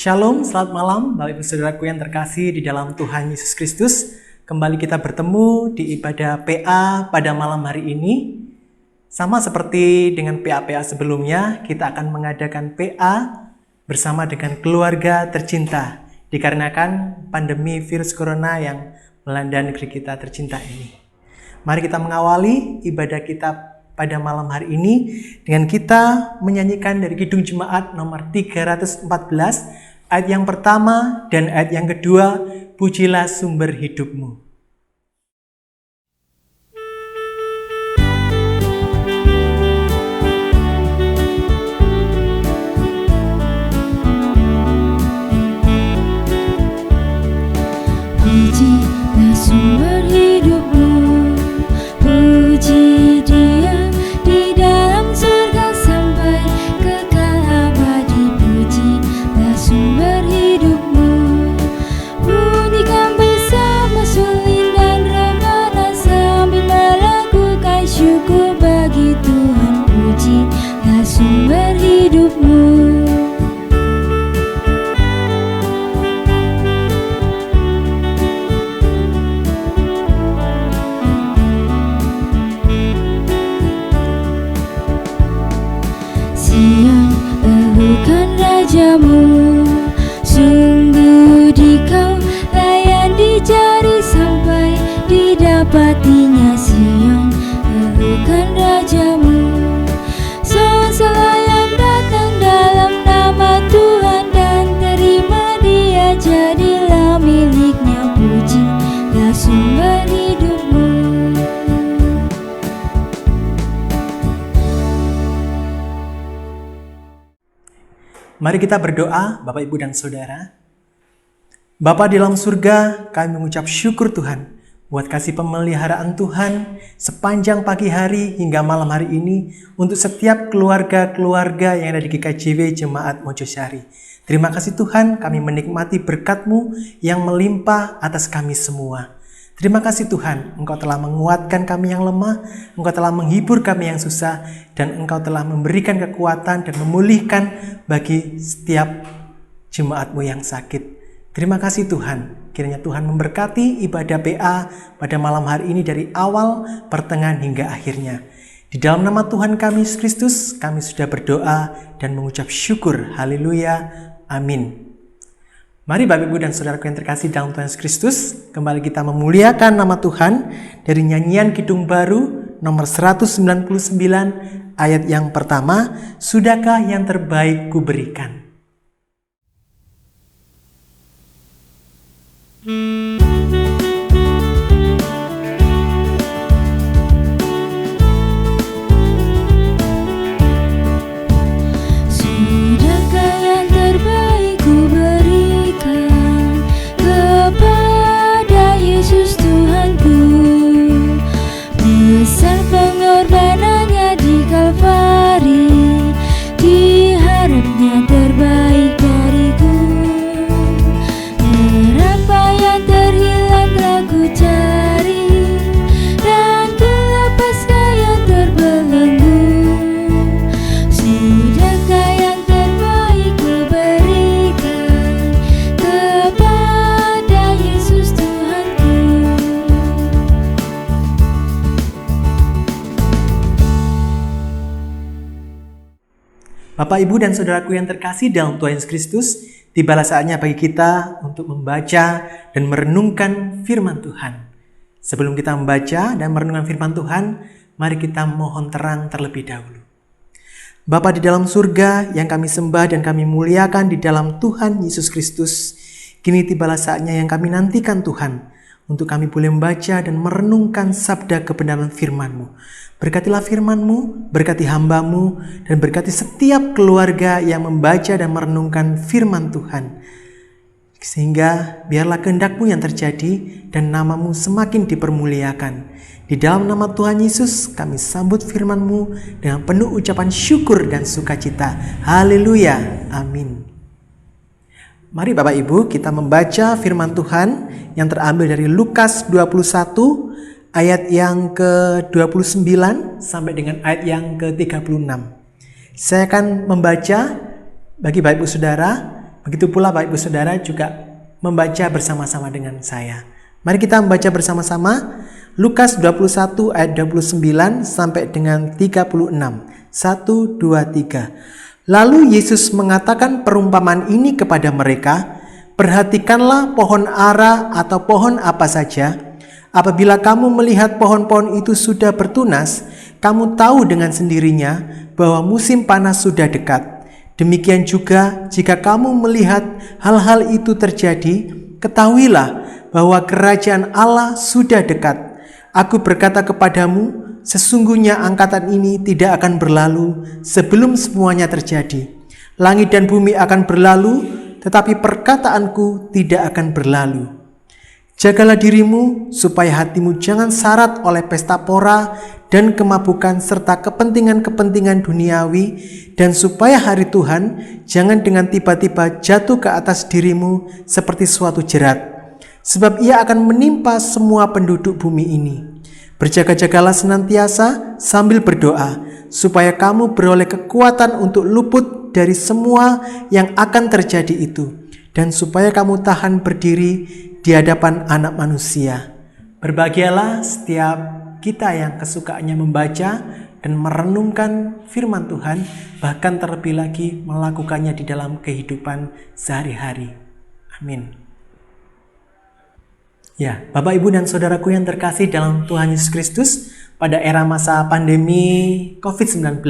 Shalom, selamat malam Bapak Ibu Saudaraku yang terkasih di dalam Tuhan Yesus Kristus. Kembali kita bertemu di ibadah PA pada malam hari ini. Sama seperti dengan PA-PA sebelumnya, kita akan mengadakan PA bersama dengan keluarga tercinta dikarenakan pandemi virus corona yang melanda negeri kita tercinta ini. Mari kita mengawali ibadah kita pada malam hari ini dengan kita menyanyikan dari Kidung Jemaat nomor 314 ayat yang pertama dan ayat yang kedua, Pujilah Sumber Hidupmu. Pujilah sumber hidupmu, puji Dia di dalam surga sampai kekal abadi. Pujilah sumber hidupmu, bunyikan bersama sulin dan rebana sambil melakukan syukur bagi Tuhan. Pujilah sumber hidupmu. Rajamu, sungguh dikau layan dicari sampai didapatinya. Sion, elukan Rajamu, selayang datang dalam nama Tuhan dan terima Dia jadilah miliknya. Pujilah sumber hidupmu. Mari kita berdoa, Bapak, Ibu, dan Saudara. Bapa di dalam surga, kami mengucap syukur Tuhan buat kasih pemeliharaan Tuhan sepanjang pagi hari hingga malam hari ini untuk setiap keluarga-keluarga yang ada di GKJW Jemaat Mojosari. Terima kasih Tuhan, kami menikmati berkat-Mu yang melimpah atas kami semua. Terima kasih Tuhan, Engkau telah menguatkan kami yang lemah, Engkau telah menghibur kami yang susah, dan Engkau telah memberikan kekuatan dan memulihkan bagi setiap jemaat-Mu yang sakit. Terima kasih Tuhan, kiranya Tuhan memberkati ibadah PA pada malam hari ini dari awal, pertengahan hingga akhirnya. Di dalam nama Tuhan kami Yesus Kristus, kami sudah berdoa dan mengucap syukur. Haleluya, amin. Mari Bapak, Ibu, dan Saudaraku yang terkasih dalam Tuhan Yesus Kristus, kembali kita memuliakan nama Tuhan dari nyanyian Kidung Baru nomor 199 ayat yang pertama, Sudahkah yang terbaik kuberikan? Terbaik dariku, apa yang terhilang telah ku cari, dan ku lepaskan yang terbelenggu. Sudahkah yang terbaik ku berikan kepada Yesus Tuhanku. Bapak, Ibu, dan Saudaraku yang terkasih dalam Tuhan Yesus Kristus, tibalah saatnya bagi kita untuk membaca dan merenungkan firman Tuhan. Sebelum kita membaca dan merenungkan firman Tuhan, mari kita mohon terang terlebih dahulu. Bapa di dalam surga yang kami sembah dan kami muliakan di dalam Tuhan Yesus Kristus, kini tibalah saatnya yang kami nantikan Tuhan, untuk kami boleh membaca dan merenungkan sabda kebenaran firman-Mu. Berkatilah firman-Mu, berkati hamba-Mu, dan berkati setiap keluarga yang membaca dan merenungkan firman Tuhan. Sehingga biarlah kehendak-Mu yang terjadi dan nama-Mu semakin dipermuliakan. Di dalam nama Tuhan Yesus kami sambut firman-Mu dengan penuh ucapan syukur dan sukacita. Haleluya, amin. Mari Bapak Ibu kita membaca firman Tuhan yang terambil dari Lukas 21 ayat yang ke-29 sampai dengan ayat yang ke-36. Saya akan membaca bagi Bapak Ibu Saudara Begitu pula Bapak Ibu Saudara juga membaca bersama-sama dengan saya. Mari kita membaca bersama-sama Lukas 21 ayat 29 sampai dengan 36. 1, 2, 3. Lalu Yesus mengatakan perumpamaan ini kepada mereka, perhatikanlah pohon ara atau pohon apa saja. Apabila kamu melihat pohon-pohon itu sudah bertunas, kamu tahu dengan sendirinya bahwa musim panas sudah dekat. Demikian juga jika kamu melihat hal-hal itu terjadi, ketahuilah bahwa kerajaan Allah sudah dekat. Aku berkata kepadamu, sesungguhnya angkatan ini tidak akan berlalu sebelum semuanya terjadi. Langit dan bumi akan berlalu, tetapi perkataanku tidak akan berlalu. Jagalah dirimu supaya hatimu jangan syarat oleh pesta pora dan kemabukan serta kepentingan-kepentingan duniawi, dan supaya hari Tuhan jangan dengan tiba-tiba jatuh ke atas dirimu seperti suatu jerat. Sebab ia akan menimpa semua penduduk bumi ini. Berjaga-jagalah senantiasa sambil berdoa, supaya kamu beroleh kekuatan untuk luput dari semua yang akan terjadi itu, dan supaya kamu tahan berdiri di hadapan Anak Manusia. Berbahagialah setiap kita yang kesukaannya membaca dan merenungkan firman Tuhan, bahkan terlebih lagi melakukannya di dalam kehidupan sehari-hari. Amin. Ya, Bapak, Ibu, dan Saudaraku yang terkasih dalam Tuhan Yesus Kristus, pada era masa pandemi COVID-19,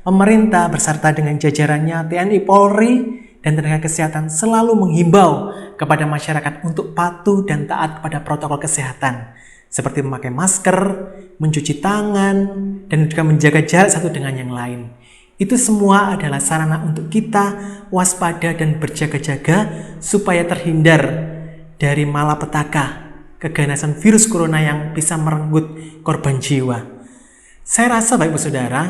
pemerintah beserta dengan jajarannya TNI, Polri, dan tenaga kesehatan selalu menghimbau kepada masyarakat untuk patuh dan taat kepada protokol kesehatan, seperti memakai masker, mencuci tangan, dan juga menjaga jarak satu dengan yang lain. Itu semua adalah sarana untuk kita waspada dan berjaga-jaga supaya terhindar dari malapetaka, keganasan virus corona yang bisa merenggut korban jiwa. Saya rasa Bapak Ibu Saudara,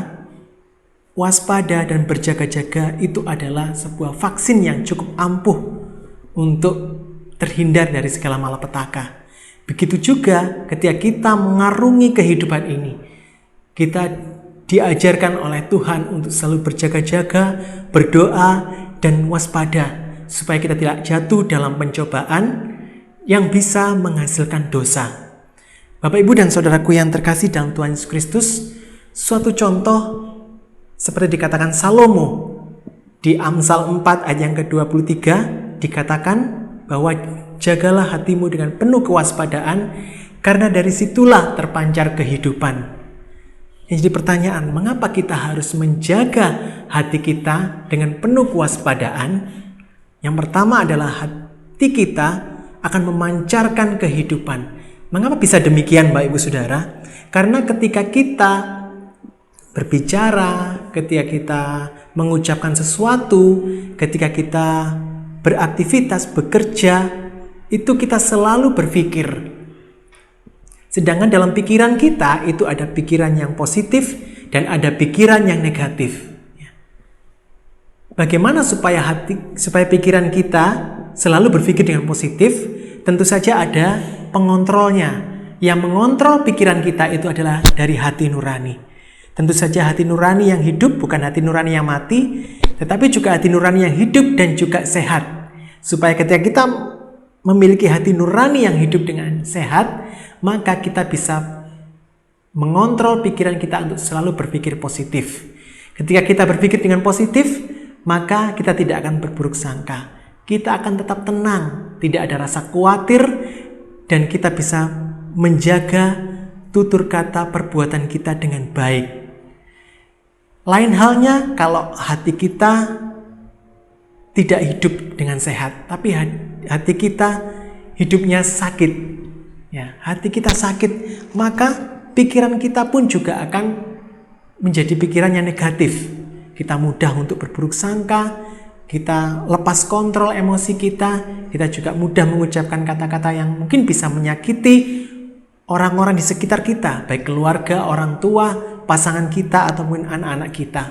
waspada dan berjaga-jaga itu adalah sebuah vaksin yang cukup ampuh untuk terhindar dari segala malapetaka. Begitu juga ketika kita mengarungi kehidupan ini, kita diajarkan oleh Tuhan untuk selalu berjaga-jaga, berdoa, dan waspada supaya kita tidak jatuh dalam pencobaan yang bisa menghasilkan dosa. Bapak, Ibu, dan Saudaraku yang terkasih dalam Tuhan Yesus Kristus, suatu contoh seperti dikatakan Salomo di Amsal 4 ayat yang ke-23, dikatakan bahwa jagalah hatimu dengan penuh kewaspadaan, karena dari situlah terpancar kehidupan. Yang jadi pertanyaan, mengapa kita harus menjaga hati kita dengan penuh kewaspadaan? Yang pertama adalah hati kita akan memancarkan kehidupan. Mengapa bisa demikian, Bapak Ibu Saudara? Karena ketika kita berbicara, ketika kita mengucapkan sesuatu, ketika kita beraktivitas, bekerja, itu kita selalu berpikir. Sedangkan dalam pikiran kita itu ada pikiran yang positif dan ada pikiran yang negatif. Bagaimana supaya pikiran kita selalu berpikir dengan positif? Tentu saja ada pengontrolnya. Yang mengontrol pikiran kita itu adalah dari hati nurani. Tentu saja hati nurani yang hidup, bukan hati nurani yang mati, tetapi juga hati nurani yang hidup dan juga sehat. Supaya ketika kita memiliki hati nurani yang hidup dengan sehat, maka kita bisa mengontrol pikiran kita untuk selalu berpikir positif. Ketika kita berpikir dengan positif, maka kita tidak akan berburuk sangka. Kita akan tetap tenang, tidak ada rasa khawatir, dan kita bisa menjaga tutur kata perbuatan kita dengan baik. Lain halnya kalau hati kita tidak hidup dengan sehat, tapi hati kita hidupnya sakit. Ya, hati kita sakit, maka pikiran kita pun juga akan menjadi pikiran yang negatif. Kita mudah untuk berburuk sangka, kita lepas kontrol emosi kita juga mudah mengucapkan kata-kata yang mungkin bisa menyakiti orang-orang di sekitar kita, baik keluarga, orang tua, pasangan kita, ataupun anak-anak kita.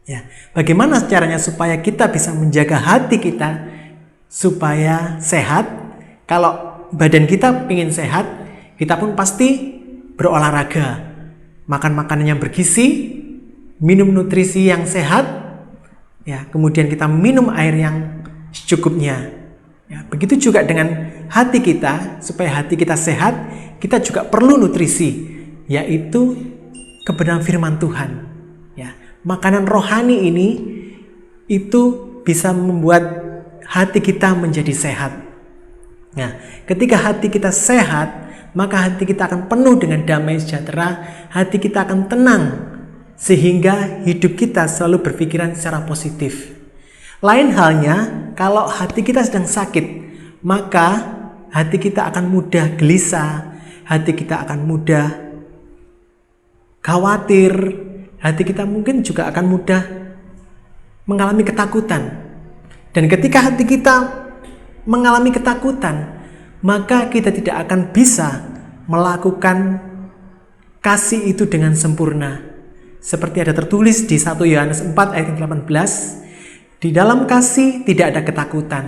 Ya, bagaimana caranya supaya kita bisa menjaga hati kita supaya sehat? Kalau badan kita ingin sehat, kita pun pasti berolahraga, makan makanan yang bergizi, minum nutrisi yang sehat, ya, kemudian kita minum air yang secukupnya. Ya, begitu juga dengan hati kita, supaya hati kita sehat, kita juga perlu nutrisi, yaitu kebenaran firman Tuhan. Ya, makanan rohani ini itu bisa membuat hati kita menjadi sehat. Nah, ketika hati kita sehat, maka hati kita akan penuh dengan damai sejahtera, hati kita akan tenang, sehingga hidup kita selalu berpikiran secara positif. Lain halnya, kalau hati kita sedang sakit, maka hati kita akan mudah gelisah, hati kita akan mudah khawatir, hati kita mungkin juga akan mudah mengalami ketakutan. Dan ketika hati kita mengalami ketakutan, maka kita tidak akan bisa melakukan kasih itu dengan sempurna. Seperti ada tertulis di 1 Yohanes 4 ayat 18, di dalam kasih tidak ada ketakutan.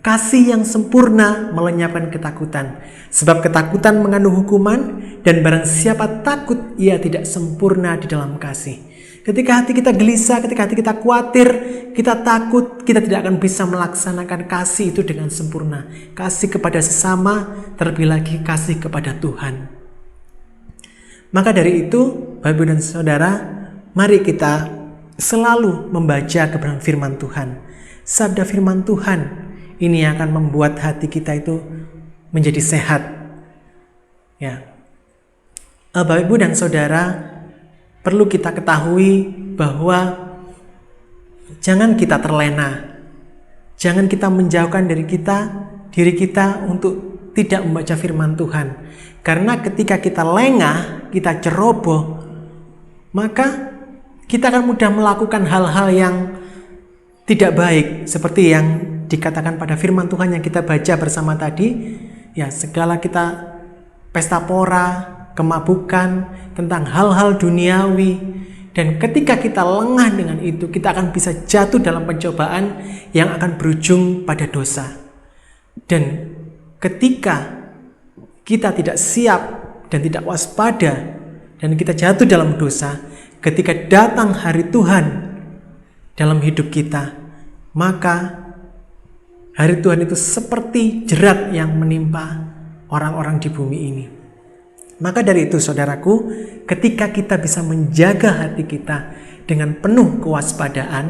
Kasih yang sempurna melenyapkan ketakutan. Sebab ketakutan mengandung hukuman, dan barang siapa takut, ia tidak sempurna di dalam kasih. Ketika hati kita gelisah, ketika hati kita khawatir, kita takut, kita tidak akan bisa melaksanakan kasih itu dengan sempurna. Kasih kepada sesama, terlebih lagi kasih kepada Tuhan. Maka dari itu, Bapak Ibu dan Saudara, mari kita selalu membaca kebenaran firman Tuhan. Sabda firman Tuhan ini akan membuat hati kita itu menjadi sehat. Ya, Bapak Ibu dan Saudara, perlu kita ketahui bahwa jangan kita terlena, jangan kita menjauhkan diri kita untuk tidak membaca firman Tuhan. Karena ketika kita lengah, kita ceroboh, maka kita akan mudah melakukan hal-hal yang tidak baik, seperti yang dikatakan pada firman Tuhan yang kita baca bersama tadi. Ya, segala kita pesta pora, kemabukan, tentang hal-hal duniawi. Dan ketika kita lengah dengan itu, kita akan bisa jatuh dalam pencobaan yang akan berujung pada dosa. Dan ketika kita tidak siap dan tidak waspada, dan kita jatuh dalam dosa, ketika datang hari Tuhan dalam hidup kita, maka hari Tuhan itu seperti jerat yang menimpa orang-orang di bumi ini. Maka dari itu, saudaraku, ketika kita bisa menjaga hati kita dengan penuh kewaspadaan,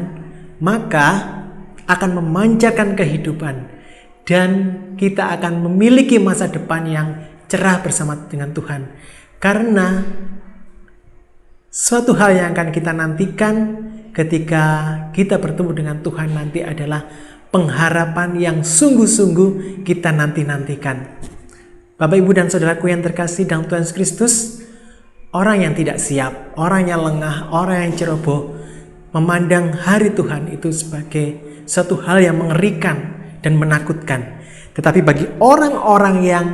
maka akan memanjakan kehidupan dan kita akan memiliki masa depan yang cerah bersama dengan Tuhan. Karena suatu hal yang akan kita nantikan ketika kita bertemu dengan Tuhan nanti adalah pengharapan yang sungguh-sungguh kita nanti-nantikan. Bapak, Ibu, dan Saudaraku yang terkasih dalam Tuhan Yesus Kristus, orang yang tidak siap, orang yang lengah, orang yang ceroboh, memandang hari Tuhan itu sebagai suatu hal yang mengerikan dan menakutkan. Tetapi bagi orang-orang yang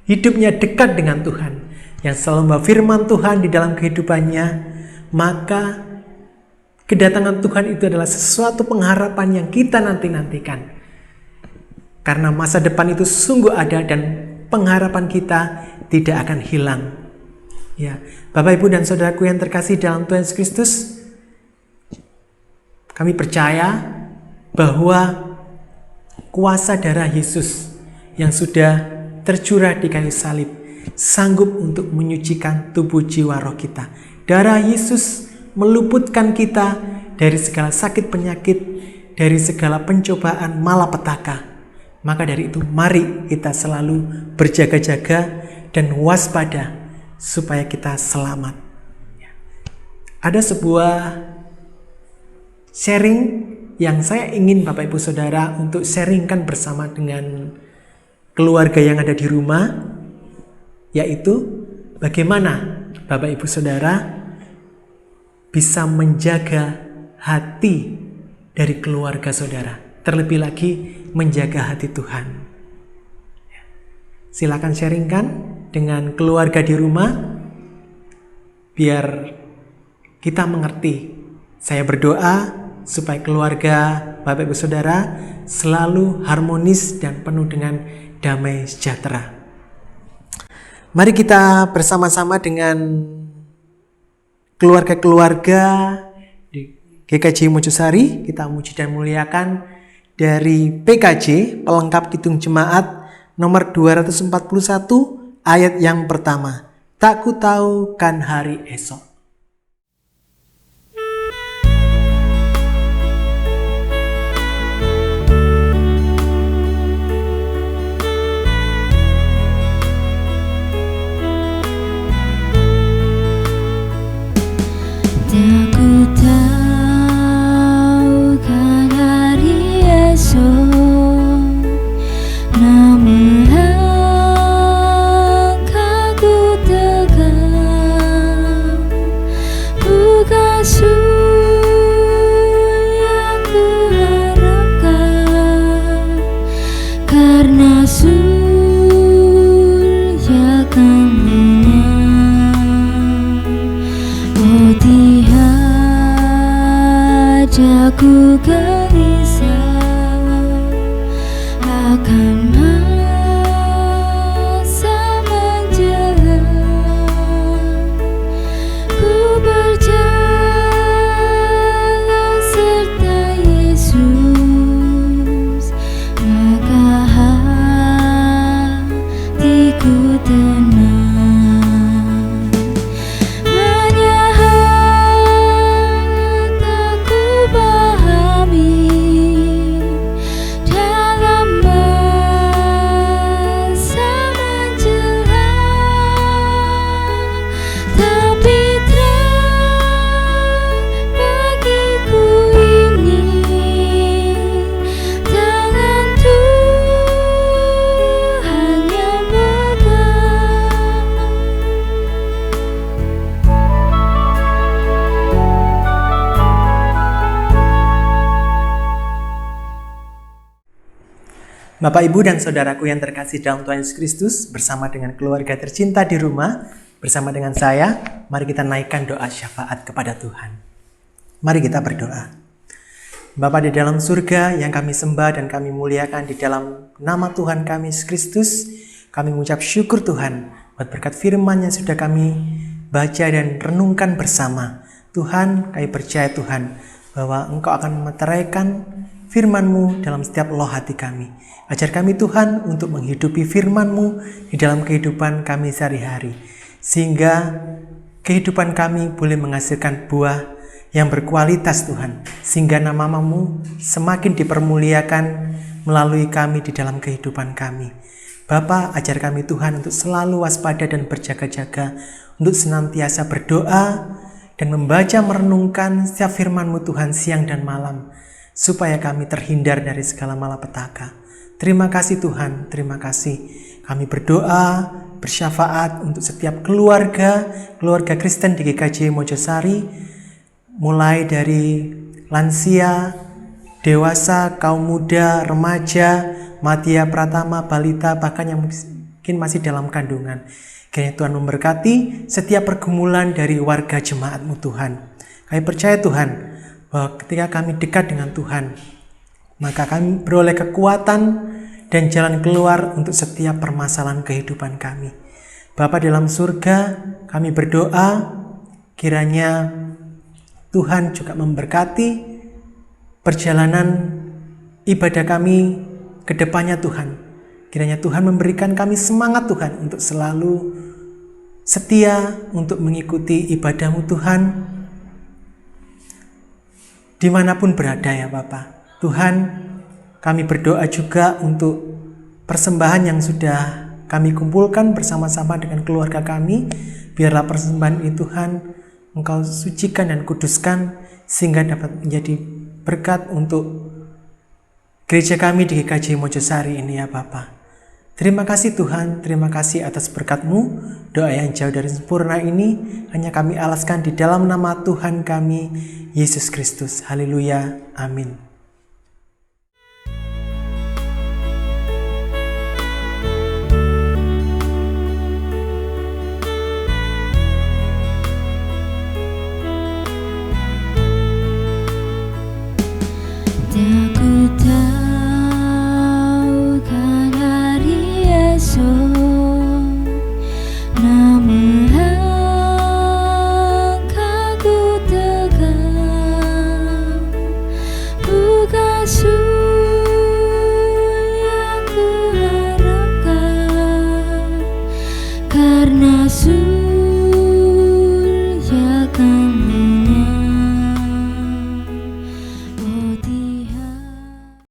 hidupnya dekat dengan Tuhan, yang selalu membawa firman Tuhan di dalam kehidupannya, maka kedatangan Tuhan itu adalah sesuatu pengharapan yang kita nanti-nantikan. Karena masa depan itu sungguh ada dan pengharapan kita tidak akan hilang. Ya, Bapak, Ibu, dan Saudaraku yang terkasih dalam Tuhan Yesus Kristus, kami percaya bahwa kuasa darah Yesus yang sudah tercurah di kayu salib sanggup untuk menyucikan tubuh jiwa roh kita. Darah Yesus meluputkan kita dari segala sakit penyakit, dari segala pencobaan malapetaka. Maka dari itu, mari kita selalu berjaga-jaga dan waspada supaya kita selamat. Ada sebuah sharing yang saya ingin Bapak Ibu Saudara untuk sharingkan bersama dengan keluarga yang ada di rumah, yaitu bagaimana Bapak Ibu Saudara bisa menjaga hati dari keluarga saudara, terlebih lagi menjaga hati Tuhan. Silakan sharingkan dengan keluarga di rumah, biar kita mengerti. Saya berdoa supaya keluarga Bapak Ibu Saudara selalu harmonis dan penuh dengan damai sejahtera. Mari kita bersama-sama dengan keluarga-keluarga di GKJ Mojosari, kita muji dan muliakan dari PKJ, Pelengkap Kidung Jemaat nomor 241 ayat yang pertama. Tak ku tahu kan hari esok. Tak ku tahu kan hari esok, namun langkah ku tegak, bukan yang ku harapkan, karena surga kan lenyap. Oh tiada ku gelisah akan masa menjelang. Ku berjalan serta Yesus, maka hatiku tenang. Bapak, Ibu, dan Saudaraku yang terkasih dalam Tuhan Yesus Kristus, bersama dengan keluarga tercinta di rumah, bersama dengan saya, mari kita naikkan doa syafaat kepada Tuhan. Mari kita berdoa. Bapa di dalam surga yang kami sembah dan kami muliakan di dalam nama Tuhan kami Yesus Kristus, kami mengucap syukur Tuhan buat berkat firman yang sudah kami baca dan renungkan bersama. Tuhan, kami percaya Tuhan bahwa Engkau akan memeteraikan firman-Mu dalam setiap loh hati kami. Ajar kami Tuhan untuk menghidupi firman-Mu di dalam kehidupan kami sehari-hari, sehingga kehidupan kami boleh menghasilkan buah yang berkualitas Tuhan, sehingga nama-Mu semakin dipermuliakan melalui kami di dalam kehidupan kami. Bapa, ajar kami Tuhan untuk selalu waspada dan berjaga-jaga, untuk senantiasa berdoa dan membaca merenungkan setiap firman-Mu Tuhan siang dan malam, supaya kami terhindar dari segala malapetaka. Terima kasih Tuhan, terima kasih. Kami berdoa, bersyafaat untuk setiap keluarga Kristen di GKJ Mojosari, mulai dari lansia, dewasa, kaum muda, remaja, madya, pratama, balita, bahkan yang mungkin masih dalam kandungan. Kiranya Tuhan memberkati setiap pergumulan dari warga jemaat-Mu Tuhan. Kami percaya Tuhan, bahwa ketika kami dekat dengan Tuhan, maka kami beroleh kekuatan dan jalan keluar untuk setiap permasalahan kehidupan kami. Bapa dalam surga, kami berdoa kiranya Tuhan juga memberkati perjalanan ibadah kami ke depannya Tuhan. Kiranya Tuhan memberikan kami semangat Tuhan untuk selalu setia untuk mengikuti ibadah-Mu Tuhan dimanapun berada ya Bapa. Tuhan, kami berdoa juga untuk persembahan yang sudah kami kumpulkan bersama-sama dengan keluarga kami. Biarlah persembahan ini Tuhan Engkau sucikan dan kuduskan, sehingga dapat menjadi berkat untuk gereja kami di GKJ Mojosari ini ya Bapa. Terima kasih Tuhan, terima kasih atas berkat-Mu. Doa yang jauh dari sempurna ini hanya kami alaskan di dalam nama Tuhan kami, Yesus Kristus. Haleluya, amin. Tak ku tahu kan hari esok, namun langkahku tegak, bukan